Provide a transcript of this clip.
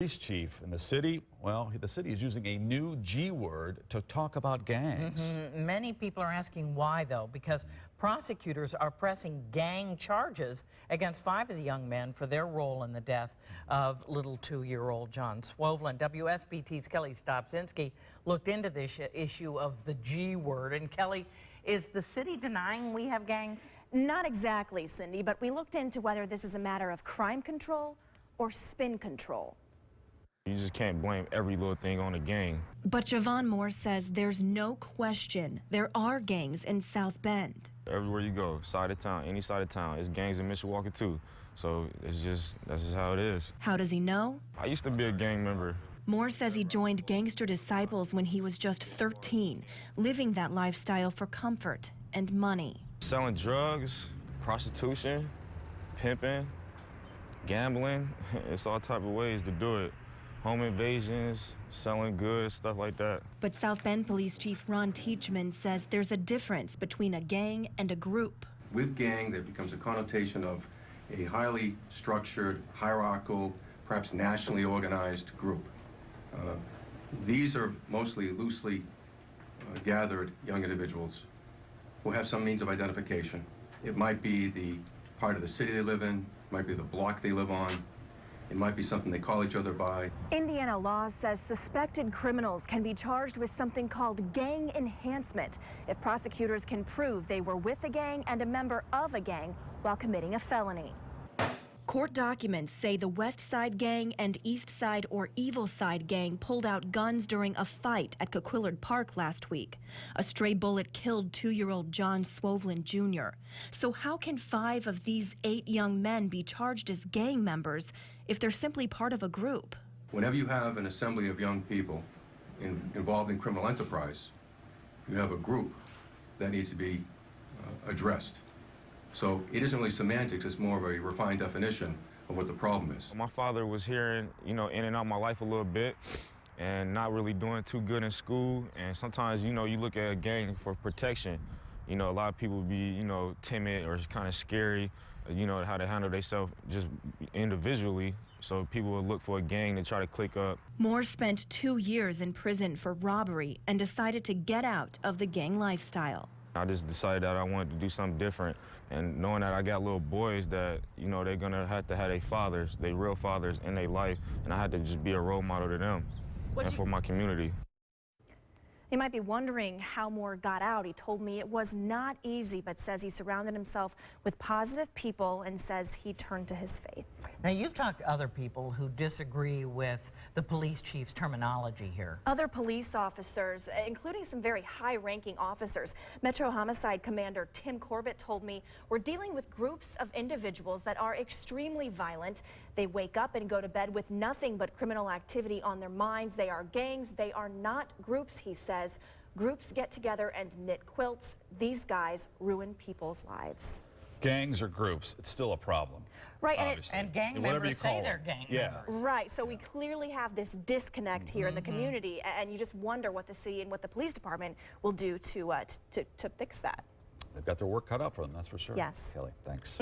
Police chief in the city, well, the city is using a new G word to talk about gangs. Many people are asking why, though, because prosecutors are pressing gang charges against 5 of the young men for their role in the death of little 2-year-old John Swovlin. WSBT's Kelli Stopczynski looked into this issue of the G word. And Kelli, is the city denying we have gangs? Not exactly, Cindy, but we looked into whether this is a matter of crime control or spin control. You just can't blame every little thing on a gang. But Javon Moore says there's no question there are gangs in South Bend. Everywhere you go, side of town, any side of town, it's gangs in Mishawaka too. So that's just how it is. How does he know? I used to be a gang member. Moore says he joined Gangster Disciples when he was just 13, living that lifestyle for comfort and money. Selling drugs, prostitution, pimping, gambling, it's all type of ways to do it. Home invasions, selling goods, stuff like that. But South Bend Police Chief Ron Teachman says there's a difference between a gang and a group. With gang, there becomes a connotation of a highly structured, hierarchical, perhaps nationally organized group. These are mostly loosely gathered young individuals who have some means of identification. It might be the part of the city they live in, it might be the block they live on, it might be something they call each other by. Indiana law says suspected criminals can be charged with something called gang enhancement if prosecutors can prove they were with a gang and a member of a gang while committing a felony. Court documents say the West Side Gang and East Side or Evil Side Gang pulled out guns during a fight at Coquillard Park last week. A stray bullet killed 2-year-old John Swovlin Jr. So how can 5 of these 8 young men be charged as gang members if they're simply part of a group? Whenever you have an assembly of young people involved in criminal enterprise, you have a group that needs to be addressed. So it isn't really semantics, it's more of a refined definition of what the problem is. My father was here, in and out my life a little bit and not really doing too good in school. And sometimes, you look at a gang for protection. A lot of people be, timid or kind of scary, how to handle themselves just individually. So people will look for a gang to try to click up. Moore spent 2 years in prison for robbery and decided to get out of the gang lifestyle. I just decided that I wanted to do something different, and knowing that I got little boys that, they're gonna have to have their fathers, their real fathers in their life, and I had to just be a role model to them and for my community. You might be wondering how Moore got out. He told me it was not easy, but says he surrounded himself with positive people and says he turned to his faith. Now, you've talked to other people who disagree with the police chief's terminology here. Other police officers, including some very high-ranking officers. Metro Homicide Commander Tim Corbett told me we're dealing with groups of individuals that are extremely violent. They wake up and go to bed with nothing but criminal activity on their minds. They are gangs. They are not groups, he says. Groups get together and knit quilts. These guys ruin people's lives. Gangs or groups, it's still a problem. Right, and gang members say they're gang members. Right, so we clearly have this disconnect here in the community, and you just wonder what the city and what the police department will do to fix that. They've got their work cut out for them, that's for sure. Yes. Kelli, thanks.